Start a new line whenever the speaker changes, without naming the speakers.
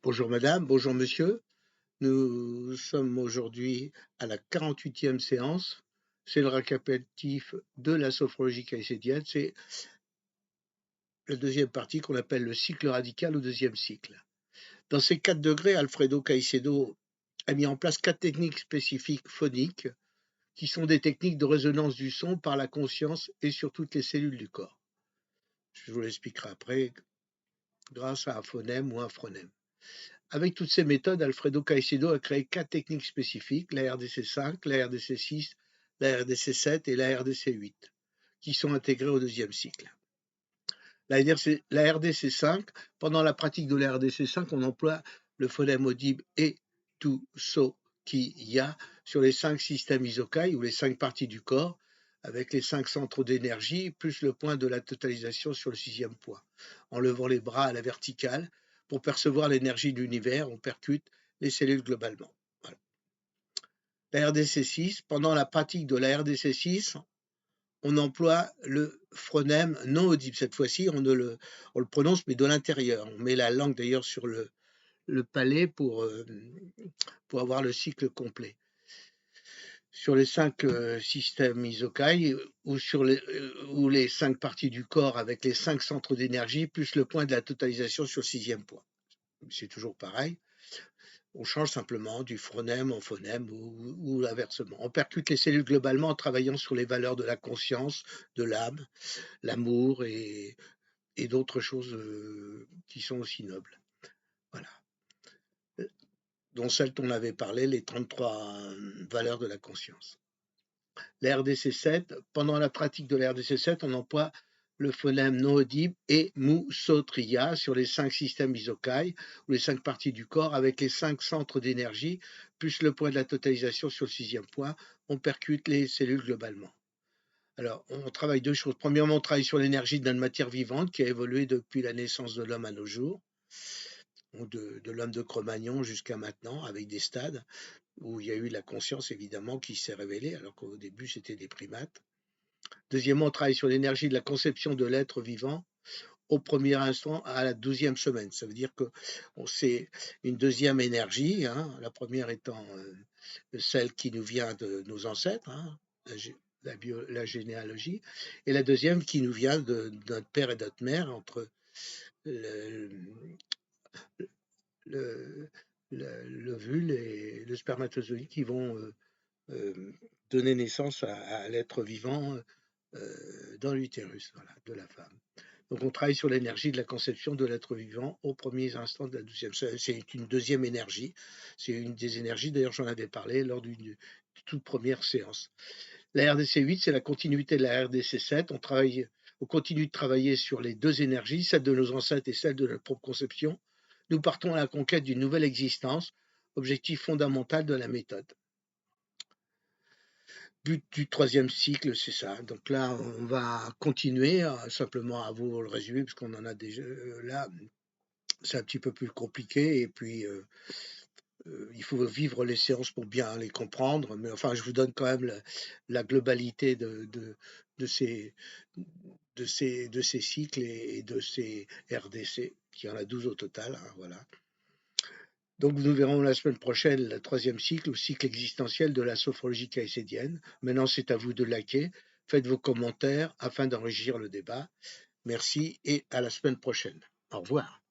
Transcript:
Bonjour madame, bonjour monsieur. Nous sommes aujourd'hui à la 48e séance. C'est le récapitulatif de la sophrologie caïcédienne. C'est la deuxième partie qu'on appelle le cycle radical ou deuxième cycle. Dans ces 4 degrés, Alfredo Caicedo a mis en place 4 techniques spécifiques phoniques qui sont des techniques de résonance du son par la conscience et sur toutes les cellules du corps. Je vous l'expliquerai après grâce à un phonème ou un phronème. Avec toutes ces méthodes, Alfredo Caicedo a créé 4 techniques spécifiques, la RDC5, la RDC6, la RDC7 et la RDC8, qui sont intégrées au deuxième cycle. La RDC5, pendant la pratique de la RDC5, on emploie le phonème audible et, tu, so, ki, ya sur les 5 systèmes isokai ou les 5 parties du corps, avec les 5 centres d'énergie, plus le point de la totalisation sur le 6e point. En levant les bras à la verticale, pour percevoir l'énergie de l'univers, on percute les cellules globalement. Voilà. La RDC6, pendant la pratique de la RDC6, on emploie le phronème non audible. Cette fois-ci, on le prononce, mais de l'intérieur. On met la langue d'ailleurs sur le palais pour avoir le cycle complet. Sur les 5 systèmes isokai ou les 5 parties du corps avec les 5 centres d'énergie, plus le point de la totalisation sur le 6e point. C'est toujours pareil. On change simplement du phronème en phonème ou l'inversement. On percute les cellules globalement en travaillant sur les valeurs de la conscience, de l'âme, l'amour et d'autres choses qui sont aussi nobles. Voilà. Dont celles dont on avait parlé, les 33 valeurs de la conscience. La RDC7, pendant la pratique de la RDC7, on emploie le phonème non audible et mu, so, triya sur les 5 systèmes isokai ou les 5 parties du corps avec les 5 centres d'énergie plus le point de la totalisation sur le 6e point. On percute les cellules globalement. Alors, on travaille 2 choses. Premièrement, on travaille sur l'énergie de la matière vivante qui a évolué depuis la naissance de l'homme à nos jours, ou de l'homme de Cro-Magnon jusqu'à maintenant, avec des stades où il y a eu la conscience évidemment qui s'est révélée, alors qu'au début c'était des primates. Deuxièmement, on travaille sur l'énergie de la conception de l'être vivant au premier instant à la 12e semaine. Ça veut dire que c'est une deuxième énergie, hein, la première étant celle qui nous vient de nos ancêtres, hein, la généalogie, et la deuxième qui nous vient de notre père et notre mère, entre l'ovule et le spermatozoïde qui vont donner naissance à l'être vivant dans l'utérus, voilà, de la femme. Donc on travaille sur l'énergie de la conception de l'être vivant aux premiers instants de la 12e. C'est une deuxième énergie. C'est une des énergies, d'ailleurs j'en avais parlé lors d'une toute première séance. La RDC8, c'est la continuité de la RDC7. On continue de travailler sur les deux énergies, celle de nos ancêtres et celle de notre propre conception. Nous partons à la conquête d'une nouvelle existence, objectif fondamental de la méthode. But du 3e cycle, c'est ça. Donc là, on va continuer simplement à vous le résumer, parce qu'on en a déjà là. C'est un petit peu plus compliqué, et puis il faut vivre les séances pour bien les comprendre. Mais enfin, je vous donne quand même la globalité de ces cycles et de ces RDC, qui en a 12 au total. Hein, voilà. Donc nous verrons la semaine prochaine le 3e cycle, le cycle existentiel de la sophrologie caïcédienne. Maintenant, c'est à vous de liker. Faites vos commentaires afin d'enrichir le débat. Merci et à la semaine prochaine. Au revoir.